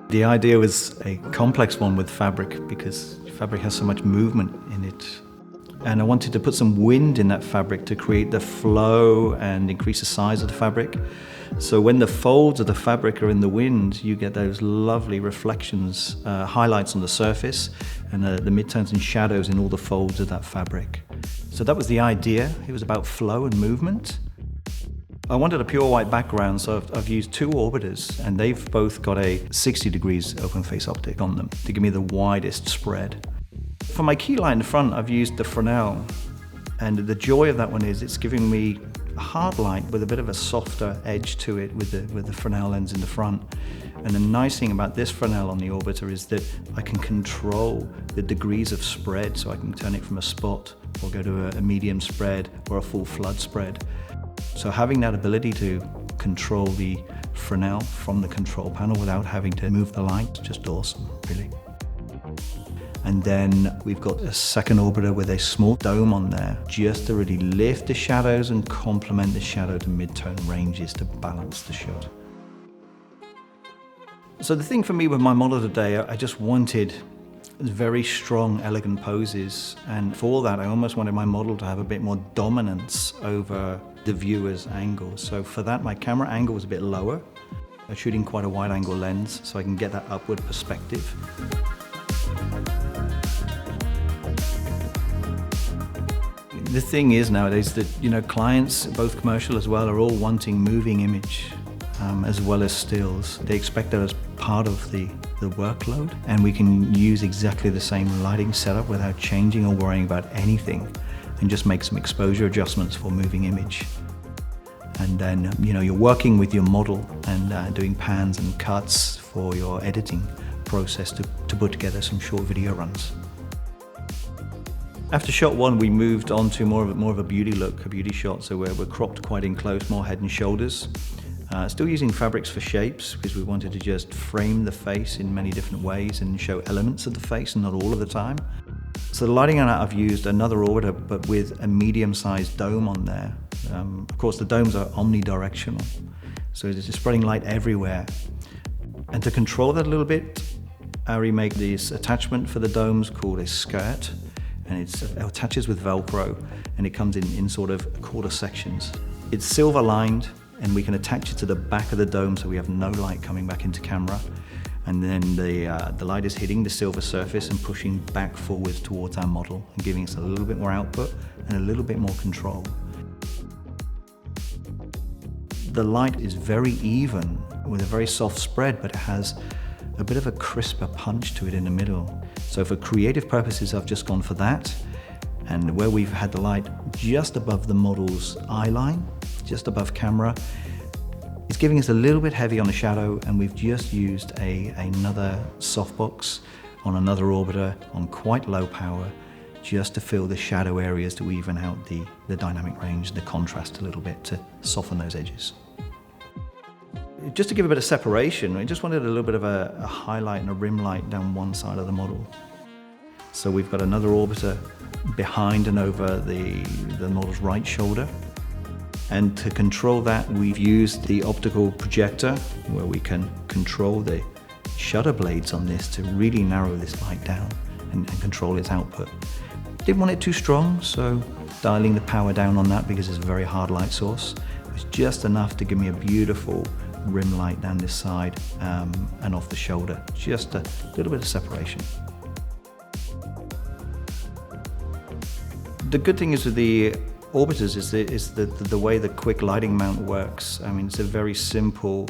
The idea was a complex one with fabric because fabric has so much movement in it. And I wanted to put some wind in that fabric to create the flow and increase the size of the fabric. So when the folds of the fabric are in the wind, you get those lovely reflections, highlights on the surface, and the midtones and shadows in all the folds of that fabric. So that was the idea. It was about flow and movement. I wanted a pure white background, so I've used two orbiters, and they've both got a 60 degrees open face optic on them to give me the widest spread. For my key light in the front, I've used the Fresnel, and the joy of that one is it's giving me a hard light with a bit of a softer edge to it with the Fresnel lens in the front. And the nice thing about this Fresnel on the orbiter is that I can control the degrees of spread, so I can turn it from a spot or go to a medium spread or a full flood spread. So having that ability to control the Fresnel from the control panel without having to move the light is just awesome, really. And then we've got a second orbiter with a small dome on there, just to really lift the shadows and complement the shadow to mid-tone ranges to balance the shot. So the thing for me with my model today, I just wanted very strong, elegant poses. And for that, I almost wanted my model to have a bit more dominance over the viewer's angle. So for that, my camera angle was a bit lower. I'm shooting quite a wide angle lens, so I can get that upward perspective. The thing is nowadays that, clients, both commercial as well, are all wanting moving image as well as stills. They expect that as part of the workload, and we can use exactly the same lighting setup without changing or worrying about anything, and just make some exposure adjustments for moving image. And then, you're working with your model and doing pans and cuts for your editing process to put together some short video runs. After shot one, we moved on to more of a beauty look, a beauty shot. So we're cropped quite in close, more head and shoulders. Still using fabrics for shapes because we wanted to just frame the face in many different ways and show elements of the face and not all of the time. So the lighting on that, I've used another orbiter, but with a medium-sized dome on there. Of course, the domes are omnidirectional, so it's just spreading light everywhere. And to control that a little bit, ARRI make this attachment for the domes called a skirt, and it attaches with Velcro, and it comes in sort of quarter sections. It's silver lined, and we can attach it to the back of the dome so we have no light coming back into camera. And then the light is hitting the silver surface and pushing back forwards towards our model and giving us a little bit more output and a little bit more control. The light is very even with a very soft spread, but it has a bit of a crisper punch to it in the middle. So for creative purposes, I've just gone for that. And where we've had the light just above the model's eye line, just above camera, it's giving us a little bit heavy on the shadow, and we've just used another softbox on another orbiter on quite low power, just to fill the shadow areas to even out the dynamic range, the contrast a little bit to soften those edges. Just to give a bit of separation, I just wanted a little bit of a highlight and a rim light down one side of the model. So we've got another orbiter behind and over the model's right shoulder. And to control that, we've used the optical projector where we can control the shutter blades on this to really narrow this light down and control its output. Didn't want it too strong, so dialing the power down on that because it's a very hard light source. It was just enough to give me a beautiful rim light down this side and off the shoulder. Just a little bit of separation. The good thing is with the orbiters is the way the quick lighting mount works. I mean, it's a very simple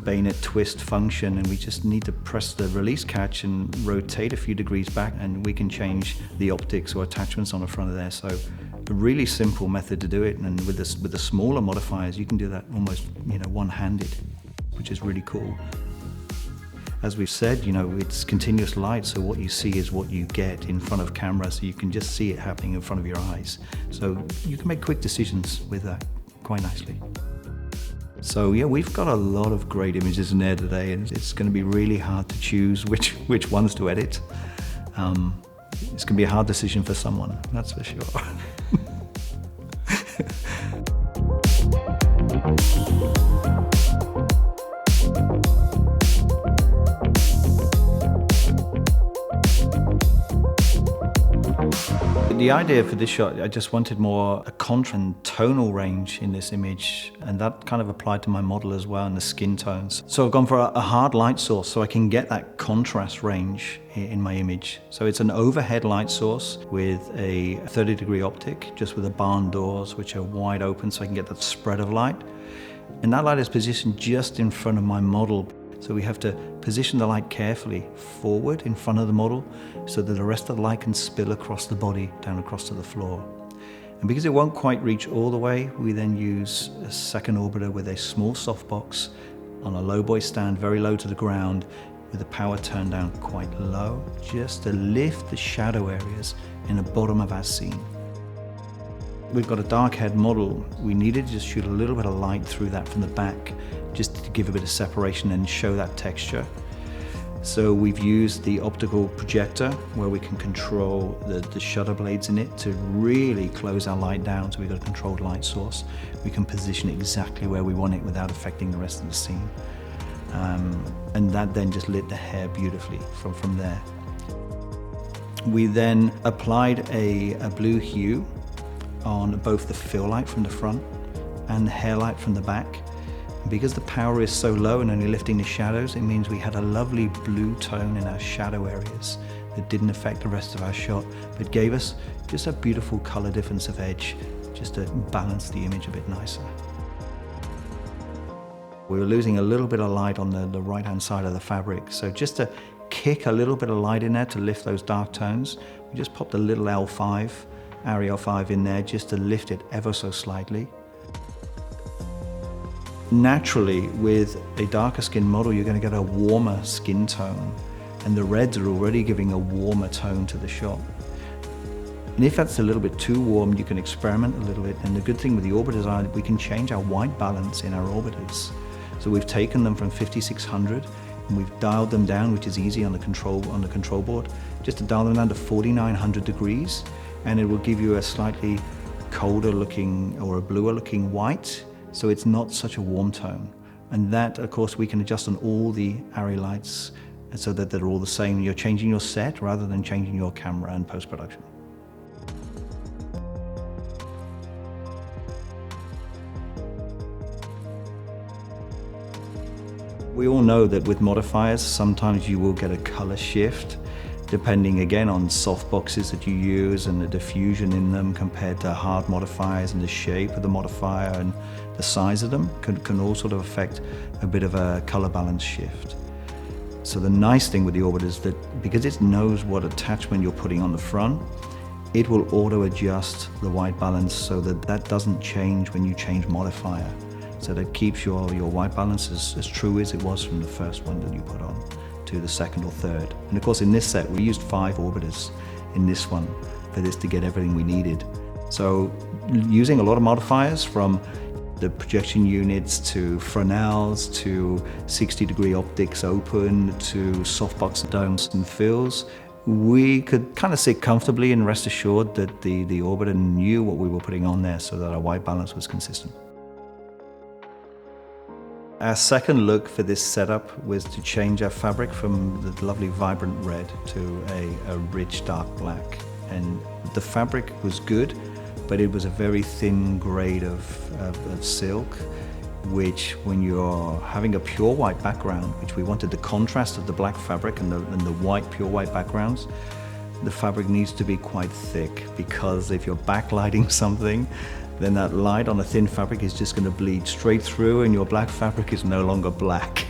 bayonet twist function, and we just need to press the release catch and rotate a few degrees back, and we can change the optics or attachments on the front of there. So a really simple method to do it, and with the smaller modifiers, you can do that almost one-handed, which is really cool. As we've said, it's continuous light, so what you see is what you get in front of camera, so you can just see it happening in front of your eyes. So you can make quick decisions with that quite nicely. So yeah, we've got a lot of great images in there today, and it's going to be really hard to choose which ones to edit. It's going to be a hard decision for someone, that's for sure. The idea for this shot, I just wanted more a contrast and tonal range in this image, and that kind of applied to my model as well, and the skin tones. So I've gone for a hard light source so I can get that contrast range in my image. So it's an overhead light source with a 30-degree optic, just with the barn doors, which are wide open so I can get that spread of light. And that light is positioned just in front of my model. So we have to position the light carefully forward in front of the model so that the rest of the light can spill across the body, down across to the floor. And because it won't quite reach all the way, we then use a second orbiter with a small softbox on a low boy stand, very low to the ground, with the power turned down quite low, just to lift the shadow areas in the bottom of our scene. We've got a dark head model. We needed to just shoot a little bit of light through that from the back, just to give a bit of separation and show that texture. So we've used the optical projector where we can control the shutter blades in it to really close our light down, so we've got a controlled light source. We can position it exactly where we want it without affecting the rest of the scene. And that then just lit the hair beautifully from there. We then applied a blue hue on both the fill light from the front and the hair light from the back. Because the power is so low and only lifting the shadows, it means we had a lovely blue tone in our shadow areas that didn't affect the rest of our shot, but gave us just a beautiful color difference of edge, just to balance the image a bit nicer. We were losing a little bit of light on the right-hand side of the fabric, so just to kick a little bit of light in there to lift those dark tones, we just popped a little L5, ARRI L5 in there, just to lift it ever so slightly. Naturally, with a darker skin model, you're going to get a warmer skin tone, and the reds are already giving a warmer tone to the shot. And if that's a little bit too warm, you can experiment a little bit. And the good thing with the orbiters are we can change our white balance in our orbiters. So we've taken them from 5600 and we've dialed them down, which is easy on the control board, just to dial them down to 4900 degrees, and it will give you a slightly colder looking or a bluer looking white. So it's not such a warm tone. And that, of course, we can adjust on all the ARRI lights so that they're all the same. You're changing your set rather than changing your camera and post-production. We all know that with modifiers, sometimes you will get a color shift, depending again on soft boxes that you use and the diffusion in them compared to hard modifiers, and the shape of the modifier and the size of them can all sort of affect a bit of a color balance shift. So the nice thing with the orbiter is that because it knows what attachment you're putting on the front, it will auto adjust the white balance so that that doesn't change when you change modifier. So that keeps your white balance as true as it was from the first one that you put on to the second or third. And of course in this set we used 5 orbiters in this one for this to get everything we needed. So using a lot of modifiers, from the projection units to Fresnels to 60-degree optics open to softbox domes and fills, we could kind of sit comfortably and rest assured that the orbiter knew what we were putting on there so that our white balance was consistent. Our second look for this setup was to change our fabric from the lovely vibrant red to a rich dark black. And the fabric was good, but it was a very thin grade of silk, which when you're having a pure white background, which we wanted the contrast of the black fabric and the white, pure white backgrounds, the fabric needs to be quite thick, because if you're backlighting something, then that light on a thin fabric is just going to bleed straight through and your black fabric is no longer black.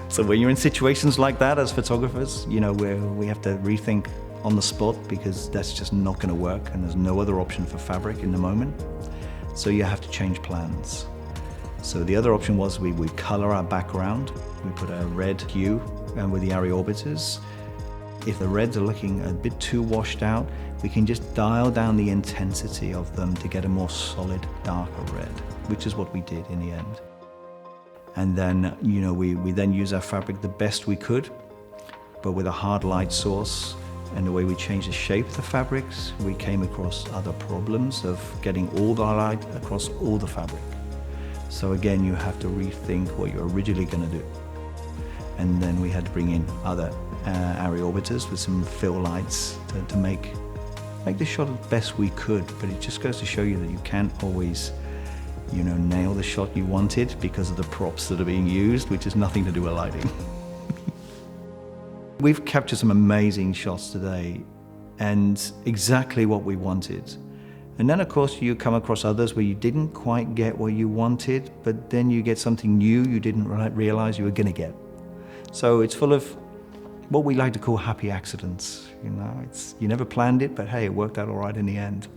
So when you're in situations like that as photographers, you know, where we have to rethink on the spot, because that's just not going to work and there's no other option for fabric in the moment. So you have to change plans. So the other option was we color our background. We put a red hue with the ARRI orbiters. If the reds are looking a bit too washed out, we can just dial down the intensity of them to get a more solid, darker red, which is what we did in the end. And then, you know, we then use our fabric the best we could, but with a hard light source. And the way we changed the shape of the fabrics, we came across other problems of getting all the light across all the fabric. So again, you have to rethink what you're originally going to do. And then we had to bring in other ARRI orbiters with some fill lights to make make the shot as best we could, but it just goes to show you that you can't always, nail the shot you wanted because of the props that are being used, which has nothing to do with lighting. We've captured some amazing shots today and exactly what we wanted. And then of course you come across others where you didn't quite get what you wanted, but then you get something new you didn't realize you were gonna get. So it's full of what we like to call happy accidents. You never planned it, but hey, it worked out all right in the end.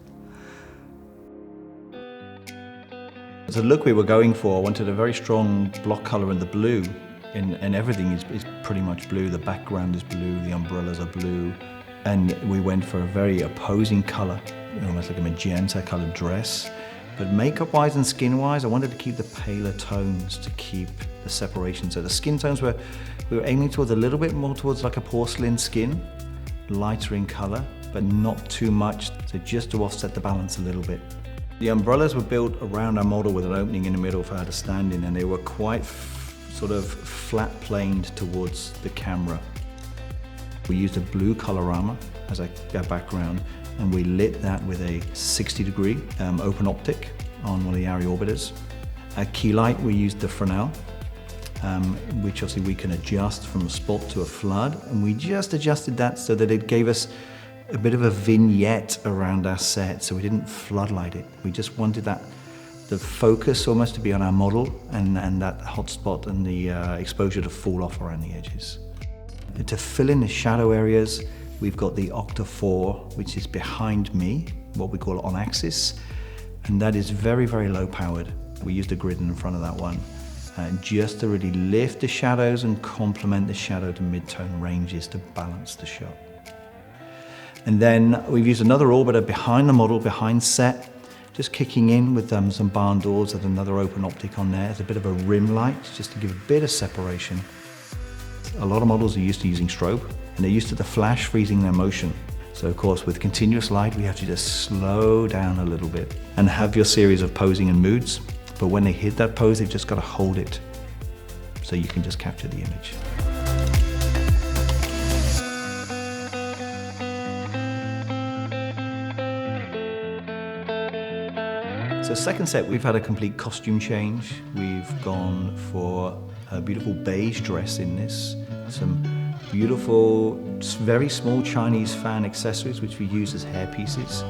The look we were going for, I wanted a very strong block color in the blue, and everything is pretty much blue. The background is blue, the umbrellas are blue, and we went for a very opposing color, almost like a magenta colored dress. But makeup-wise and skin-wise, I wanted to keep the paler tones to keep the separation. So the skin tones we were aiming towards a little bit more towards like a porcelain skin, lighter in color, but not too much, so just to offset the balance a little bit. The umbrellas were built around our model with an opening in the middle for her to stand in, and they were quite sort of flat-planed towards the camera. We used a blue colorama as our background, and we lit that with a 60-degree open optic on one of the ARRI orbiters. Our key light, we used the Fresnel, which obviously we can adjust from a spot to a flood, and we just adjusted that so that it gave us a bit of a vignette around our set, so we didn't floodlight it. We just wanted the focus almost to be on our model, and that hot spot and the exposure to fall off around the edges. To fill in the shadow areas, we've got the Octa 4, which is behind me, what we call on axis, and that is very, very low powered. We used a grid in front of that one, just to really lift the shadows and complement the shadow to mid-tone ranges to balance the shot. And then we've used another orbiter behind the model, behind set, just kicking in with some barn doors and another open optic on there. It's a bit of a rim light, just to give a bit of separation. A lot of models are used to using strobe, and they're used to the flash freezing their motion. So of course, with continuous light, we have to just slow down a little bit and have your series of posing and moods. But when they hit that pose, they've just got to hold it so you can just capture the image. So second set, we've had a complete costume change. We've gone for a beautiful beige dress in this, some beautiful, very small Chinese fan accessories, which we use as hair pieces.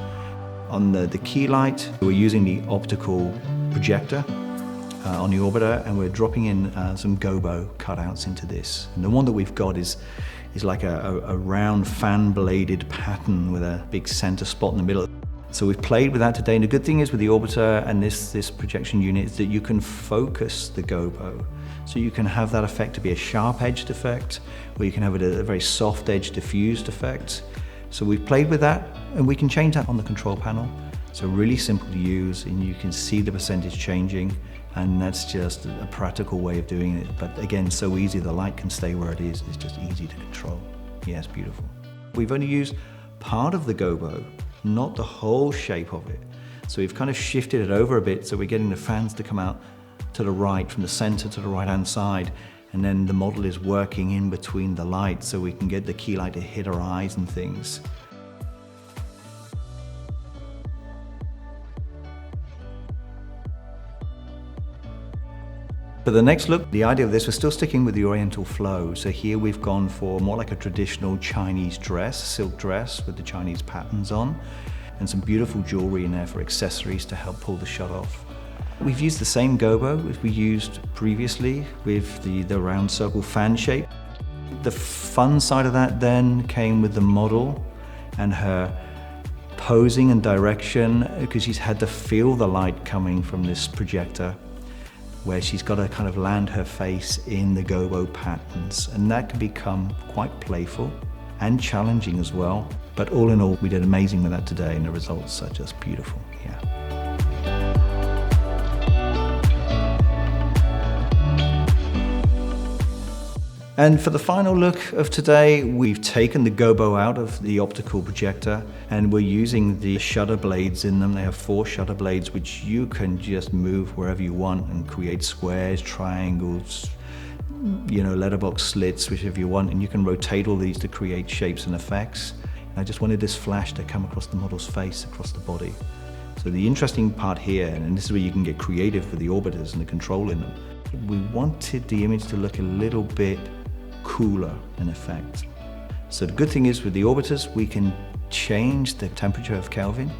On the key light, we're using the optical projector on the orbiter, and we're dropping in some gobo cutouts into this. And the one that we've got is like a round fan-bladed pattern with a big center spot in the middle. So we've played with that today, and the good thing is with the orbiter and this projection unit is that you can focus the gobo. So you can have that effect to be a sharp-edged effect, or you can have it a very soft-edged diffused effect. So we've played with that, and we can change that on the control panel. So really simple to use, and you can see the percentage changing, and that's just a practical way of doing it. But again, so easy, the light can stay where it is. It's just easy to control. Yeah, it's beautiful. We've only used part of the gobo, not the whole shape of it. So we've kind of shifted it over a bit, so we're getting the fans to come out to the right, from the center to the right-hand side, and then the model is working in between the lights so we can get the key light to hit our eyes and things. For the next look, the idea of this, we're still sticking with the Oriental flow. So here we've gone for more like a traditional Chinese dress, silk dress with the Chinese patterns on, and some beautiful jewelry in there for accessories to help pull the shot off. We've used the same gobo as we used previously with the round circle fan shape. The fun side of that then came with the model and her posing and direction, because she's had to feel the light coming from this projector, where she's got to kind of land her face in the gobo patterns, and that can become quite playful and challenging as well. But all in all, we did amazing with that today, and the results are just beautiful. Yeah. And for the final look of today, we've taken the gobo out of the optical projector, and we're using the shutter blades in them. They have 4 shutter blades, which you can just move wherever you want and create squares, triangles, letterbox slits, whichever you want, and you can rotate all these to create shapes and effects. I just wanted this flash to come across the model's face, across the body. So the interesting part here, and this is where you can get creative with the orbiters and the control in them, we wanted the image to look a little bit cooler in effect. So the good thing is with the orbiters, we can change the temperature of Kelvin,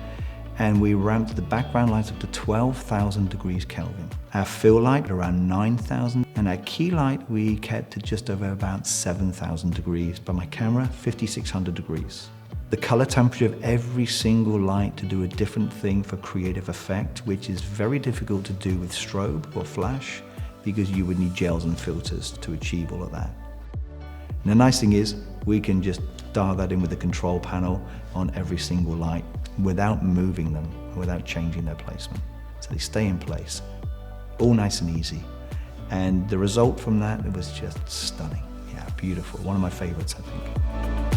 and we ramped the background lights up to 12,000 degrees Kelvin. Our fill light around 9,000, and our key light we kept at just over about 7,000 degrees, but my camera 5,600 degrees. The color temperature of every single light to do a different thing for creative effect, which is very difficult to do with strobe or flash, because you would need gels and filters to achieve all of that. And the nice thing is, we can just dial that in with the control panel on every single light without moving them, without changing their placement. So they stay in place, all nice and easy. And the result from that, it was just stunning. Yeah, beautiful. One of my favorites, I think.